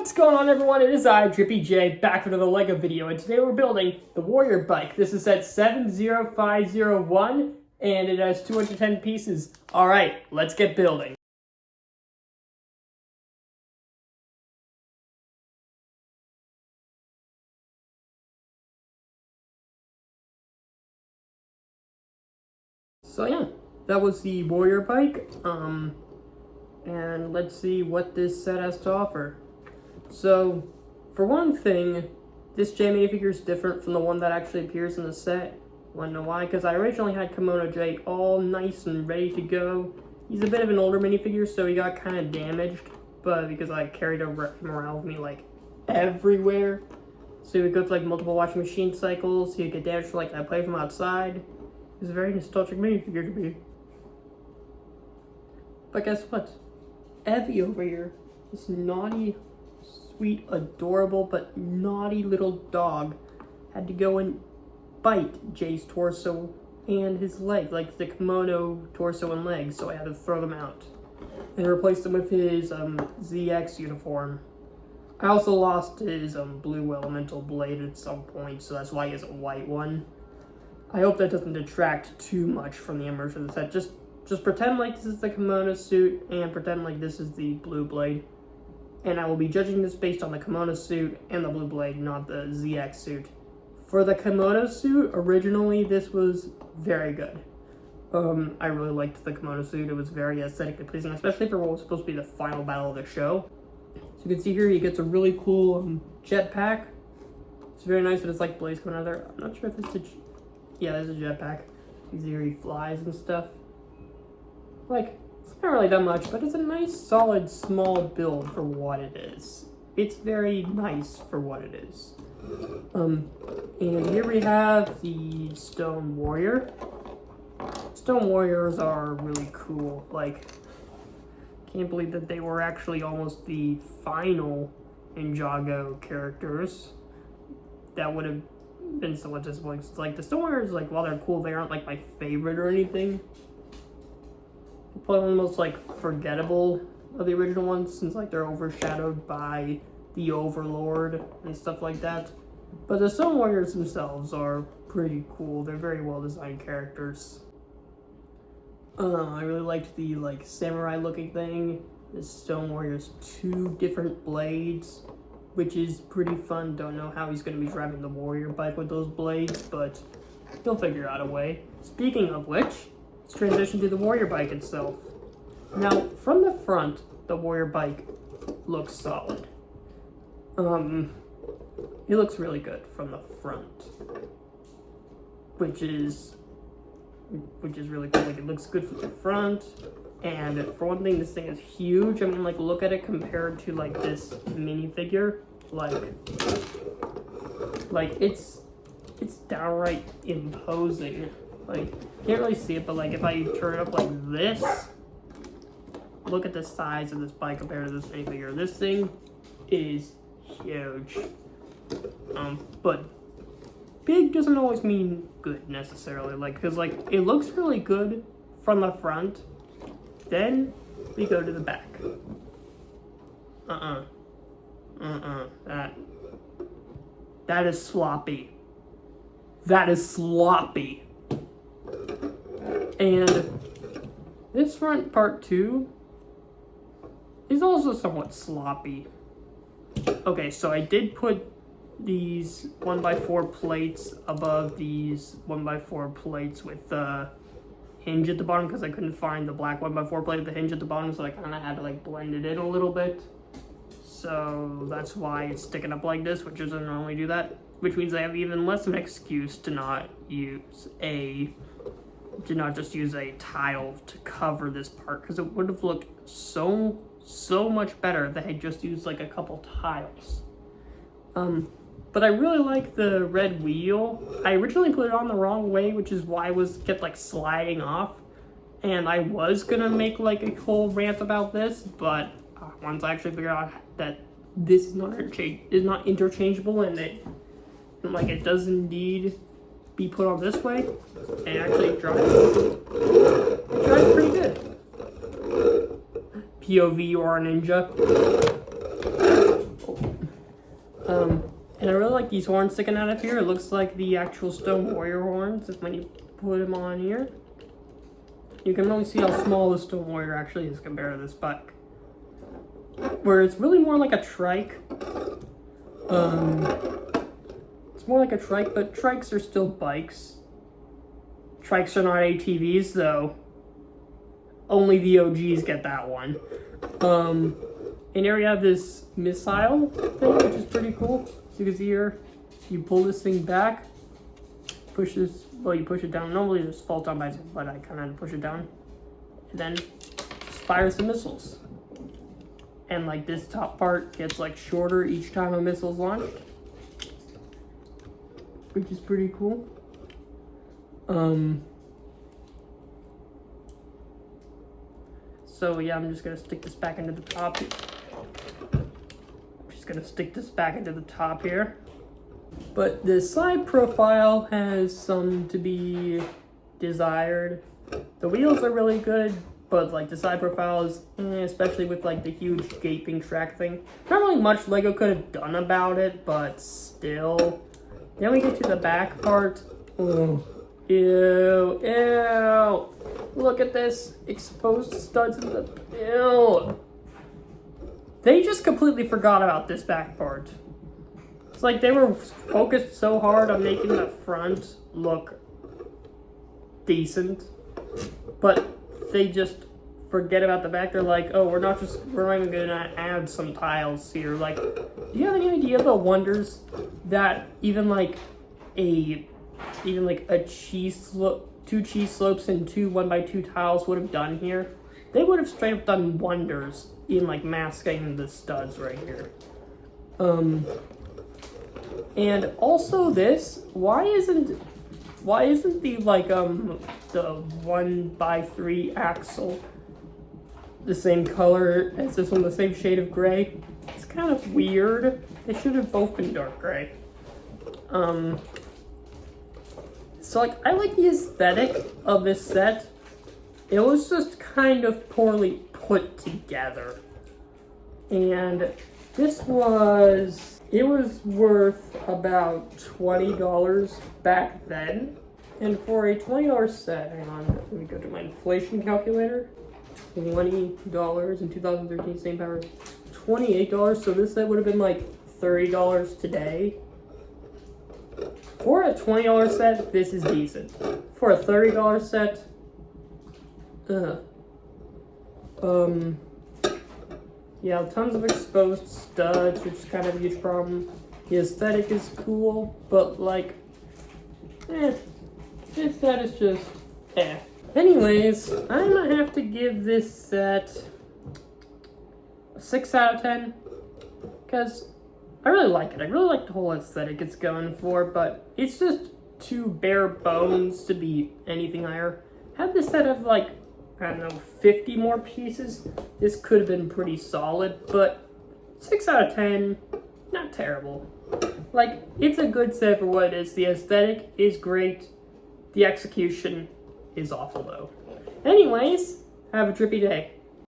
What's going on, everyone? It is I, Drippy J, back with another LEGO video, and today we're building the Warrior Bike. This is set 70501, and it has 210 pieces. Alright, let's get building. So yeah, that was the Warrior Bike, and let's see what this set has to offer. So, for one thing, this J minifigure is different from the one that actually appears in the set. Wanna know why? Because I originally had Kimono J all nice and ready to go. He's a bit of an older minifigure, so he got kind of damaged, but because I carried him around with me like everywhere. So he would go through like multiple washing machine cycles, he would get damaged for like I played from outside. He's a very nostalgic minifigure to me. But guess what? Evie over here, this naughty, sweet, adorable, but naughty little dog, had to go and bite Jay's torso and his leg, like the kimono torso and legs, so I had to throw them out and replace them with his ZX uniform. I also lost his blue elemental blade at some point, so that's why he has a white one. I hope that doesn't detract too much from the immersion of the set. Just pretend like this is the kimono suit and pretend like this is the blue blade. And I will be judging this based on the kimono suit and the blue blade, not the ZX suit. For the kimono suit, originally this was very good. I really liked the kimono suit. It was very aesthetically pleasing, especially for what was supposed to be the final battle of the show. So you can see here he gets a really cool jetpack. It's very nice that it's like blades coming out of there. I'm not sure if this is yeah, there's a jetpack. You see here he flies and stuff. Like, it's not really that much, but it's a nice, solid, small build for what it is. It's very nice for what it is. And here we have the Stone Warrior. Stone Warriors are really cool. Like, can't believe that they were actually almost the final Ninjago characters. That would have been somewhat disappointing. It's like the Stone Warriors, like, while they're cool, they aren't like my favorite or anything. Probably one of the most like forgettable of the original ones, since like they're overshadowed by the Overlord and stuff like that. But the Stone Warriors themselves are pretty cool. They're very well designed characters. I really liked the like samurai looking thing. The Stone Warrior's two different blades, which is pretty fun. Don't know how he's going to be driving the Warrior Bike with those blades, but he'll figure out a way. Speaking of which, let's transition to the Warrior Bike itself. Now, from the front, the Warrior Bike looks solid. It looks really good from the front, which is really cool. Like, it looks good from the front, and for one thing, this thing is huge. I mean, like, look at it compared to like this minifigure. Like it's downright imposing. Like, can't really see it, but like if I turn it up like this, look at the size of this bike compared to this minifigure. This thing is huge. But big doesn't always mean good necessarily. Like, cause like it looks really good from the front, then we go to the back. That is sloppy. That is sloppy. And this front part too is also somewhat sloppy. Okay, so I did put these 1x4 plates above these 1x4 plates with the hinge at the bottom because I couldn't find the black 1x4 plate with the hinge at the bottom, so I kind of had to like blend it in a little bit. So that's why it's sticking up like this, which doesn't normally do that, which means I have even less of an excuse to not just use a tile to cover this part, because it would have looked so much better if they had just used like a couple tiles. But I really like the red wheel. I originally put it on the wrong way, which is why it kept like sliding off, and I was gonna make like a whole rant about this, but once I actually figured out that this is not interchangeable and it does indeed be put on this way, and actually drives pretty good. POV, you are a ninja. Oh, these horns sticking out of here. It looks like the actual Stone Warrior horns when you put them on here. You can really see how small the Stone Warrior actually is compared to this bike. Where it's really more like a trike. It's more like a trike, but trikes are still bikes. Trikes are not ATVs, though. Only the OGs get that one. And here we have this missile thing, which is pretty cool. So you can see here, you pull this thing back, push this, well, you push it down. Normally this falls down by itself, but I kind of had to push it down. And then just fires the missiles. And like this top part gets like shorter each time a missile's launched, which is pretty cool. So yeah, I'm just gonna stick this back into the top. Here. But the side profile has some to be desired. The wheels are really good, but like the side profile is, especially with like the huge gaping track thing. Not really much Lego could have done about it, but still. Then we get to the back part. Oh, ew, ew. Look at this. Exposed studs in the, ew. They just completely forgot about this back part. It's like they were focused so hard on making the front look decent, but they just forget about the back. They're like, oh, we're not even gonna add some tiles here. Like, do you have any idea the wonders that even like a two cheese slopes and two 1x2 tiles would have done here? They would have straight up done wonders in like masking the studs right here. And also this, why isn't the like the 1x3 axle the same color as this one, the same shade of gray? It's kind of weird. They should have both been dark gray. So like I like the aesthetic of this set. It was just kind of poorly put together. And it was worth about $20 back then. And for a $20 set, hang on, let me go to my inflation calculator. $20 in 2013, same power, $28. So this set would have been like $30 today. For a $20 set, this is decent. For a $30 set, yeah, tons of exposed studs, which is kind of a huge problem. The aesthetic is cool, but like, this set is just, Anyways, I'm gonna have to give this set a 6 out of 10, because I really like it. I really like the whole aesthetic it's going for, but it's just too bare bones to be anything higher. Had this set of like, I don't know, 50 more pieces, this could have been pretty solid, but 6 out of 10, not terrible. Like, it's a good set for what it is. The aesthetic is great. The execution is awful though. Anyways, have a trippy day.